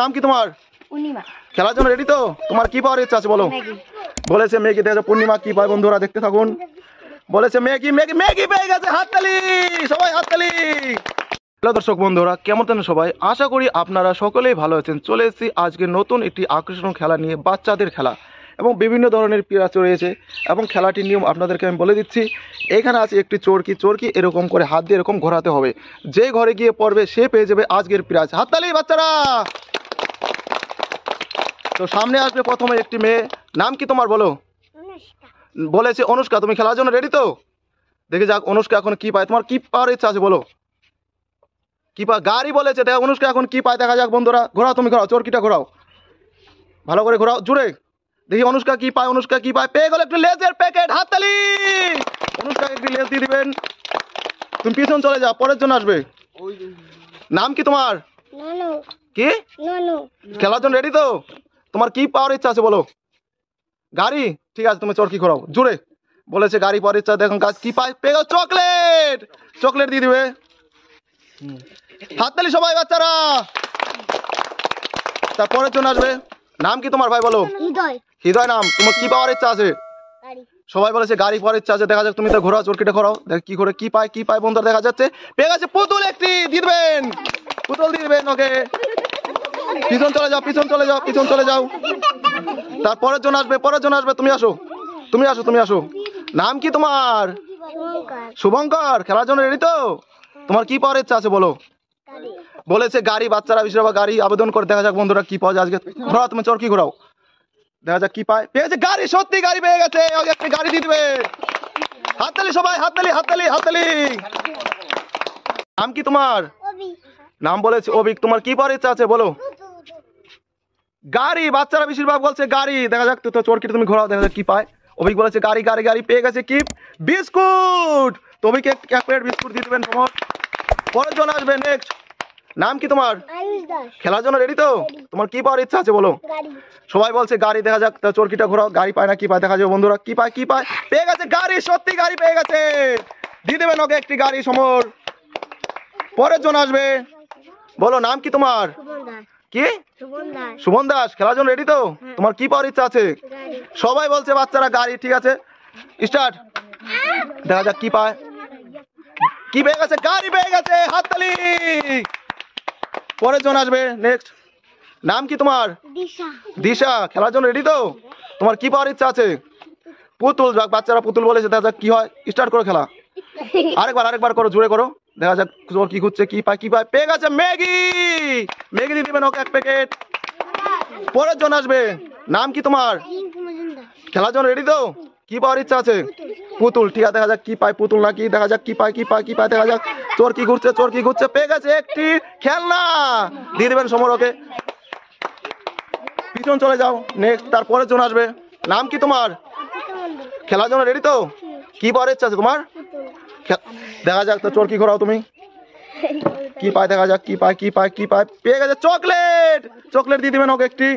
নাম কি তোমার? পূর্ণিমা। খেলার জন্য রেডি তো? তোমার কি পাওয়ার ইচ্ছা আছে বলো? বলেছে ম্যাগি। দেখো পূর্ণিমা কি পায় বন্ধুরা, দেখতে থাকুন। বলেছে ম্যাগি ম্যাগি ম্যাগি পেয়ে গেছে। হাততালি সবাই, হাততালি। হ্যালো দর্শক বন্ধুরা, কেমন আছেন সবাই? আশা করি আপনারা সকলেই ভালো আছেন। চলে এসেছি আজকে নতুন একটি আকর্ষণীয় খেলা নিয়ে, বাচ্চাদের খেলা এবং বিভিন্ন ধরনের প্রাইজ রয়েছে এবং খেলাটির নিয়ম আপনাদেরকে আমি বলে দিচ্ছি। এখানে আছে একটি চরকি, চরকি এরকম করে হাত দিয়ে এরকম ঘোরাতে হবে। যে ঘরে গিয়ে পড়বে সে পেয়ে যাবে আজকের প্রাইজ। হাততালি বাচ্চারা। তো সামনে আসবে প্রথমে একটি মেয়ে। নাম কি তোমার বলো? বলেছে অনুষ্কা। তুমি খেলার জন্য রেডি তো? দেখে যাক অনুষ্কা এখন কি পায়। তোমার কি পাওয়ার ইচ্ছা আছে বলো? কি পা গাড়ি বলেছে। দেখো অনুষ্কা এখন কি পায়, দেখা যাক বন্ধুরা। ঘোরাও, তুমি ঘোরাও, চরকিটা ঘোরাও, ভালো করে ঘোরাও জুড়ে। দেখি অনুষ্কা কি পায়। অনুষ্কা কি পায়? পেয়ে গেল একটি লেজের প্যাকেট। হাততালি। অনুষ্কা একটি লেজ দিয়ে দিবেন। তুমি পিছন চলে যাও, পরের জন্য আসবে। নাম কি তোমার? কি? খেলার জন্য রেডি তো? তোমার কি পাওয়ার ইচ্ছা আছে বলো? গাড়ি। ঠিক আছে, তুমি চরকি ঘোরাও জুড়ে। বলেছে গাড়ি পাওয়ার ইচ্ছা। দেখুন কাজ কি পায়। পেয়ে গেল চকলেট। চকলেট দিয়ে দিবে। হাততালি সবাই বাচ্চারা। তারপরের জন্য আসবে। নাম কি তোমার ভাই বলো? হৃদয় নাম। তোমার কি পাওয়ার ইচ্ছা আছে? সবাই বলেছে গাড়ি পাওয়ার ইচ্ছা আছে। দেখা যাক, তুমি তো ঘোরাও, চরকিটা ঘোরাও। দেখ কি করে কি পায়। কি পায় বন্ধুরা দেখা যাচ্ছে। পেয়ে গেছে পুতুল একটি। দিয়ে দিবেন, পুতুল দিয়ে দিবেন ওকে। পিছন চলে যাও, পিছন চলে যাও, পিছন চলে যাও। তারপরের জন্য আসবে, পরের জন্য আসবে। তুমি আসো, তুমি আসো, তুমি আসো। নাম কি তোমার? শুভঙ্কর। খেলার জন্য রেডি তো? তোমার কি পাওয়ার ইচ্ছা আছে বলো? বলেছে গাড়ি। বাচ্চারা বেশিরভাগ গাড়ি আবেদন করে। দেখা যাক বন্ধুরা কি পাওয়া যায় আজকে। ঘোরাও, তুমি চরকি ঘোরাও, দেখা যাক কি পায়। পেয়েছে গাড়ি। সত্যি গাড়ি পেয়ে গেছে। ওকে একটি গাড়ি দিয়ে দিবে। হাততালি সবাই, হাততালি, হাততালি, হাততালি। নাম কি তোমার? নাম বলেছে অভিক। তোমার কি পাওয়ার ইচ্ছা আছে বলো? গাড়ি। বাচ্চারা বেশিরভাগ বলছে গাড়ি। দেখা যাক তো চরকিটা তুমি ঘোরাও, দেখা যাক কি পায়। অভিক বলেছে গাড়ি, গাড়ি, গাড়ি। পেয়ে গেছে কি? বিস্কুট। তো অভিকে এক প্লেট বিস্কুট দিয়ে দিবেন সমর। পরের জন আসবে নেক্সট। নাম কি তোমার? খেলার জন্য রেডি তো? তোমার কি পাওয়ার ইচ্ছা আছে বলো? সবাই বলছে গাড়ি। দেখা যাক তো চরকিটা ঘোরাও, গাড়ি পায় না কি পায় দেখা যাবে বন্ধুরা। কি পায়, কি পায়? পেয়ে গেছে গাড়ি। সত্যি গাড়ি পেয়ে গেছে। দিয়ে দেবেন ওকে একটি গাড়ি সমর। পরের জন আসবে। বলো নাম কি তোমার? কি? সুমন দাস। খেলার জন্য রেডি তো? তোমার কি পাওয়ার ইচ্ছা আছে? সবাই বলছে বাচ্চারা গাড়ি। ঠিক আছে, স্টার্ট। দেখা যাক কি পায়। কি পেয়ে গেছে? গাড়ি পেয়ে গেছে। হাততালি। পরের জন আসবে নেক্সট। নাম কি তোমার? দিশা। খেলার জন্য রেডি তো? তোমার কি পাওয়ার ইচ্ছা আছে? পুতুল। বাচ্চারা পুতুল বলেছে। দেখা যাক কি হয়। স্টার্ট করো খেলা। আরেকবার, আরেকবার করো, জুড়ে করো। দেখা যাক কি খুঁজছে। কি পায়, কি পায়? পেয়ে গেছে ম্যাগি। ম্যাগি দিয়ে দিবেন ওকে এক প্যাকেট। পরের জন আসবে। নাম কি তোমার? খেলার জন্য রেডি তো? কি পাওয়ার ইচ্ছা আছে? পুতুল। ঠিক আছে, দেখা যাক কি পায়। পুতুল নাকি, দেখা যাক কি পায়, কি পায়, কি পায়। দেখা যাক চরকি ঘুরছে, চরকি ঘুরছে। পেয়ে গেছে একটি খেলনা। দিয়ে দিবেন সমর ওকে। পিছন চলে যাও নেক্সট। তারপরের জন আসবে। নাম কি তোমার? খেলার জন্য রেডি তো? কি পাওয়ার ইচ্ছা আছে তোমার? দেখা যাক তো চরকি ঘোরাও তুমি। কি পায় দেখা যাক কি পায়, কি পায়, কি পায়। পেয়ে গেছে চকলেট। চকলেট দিয়ে দিবেন ওকে একটি।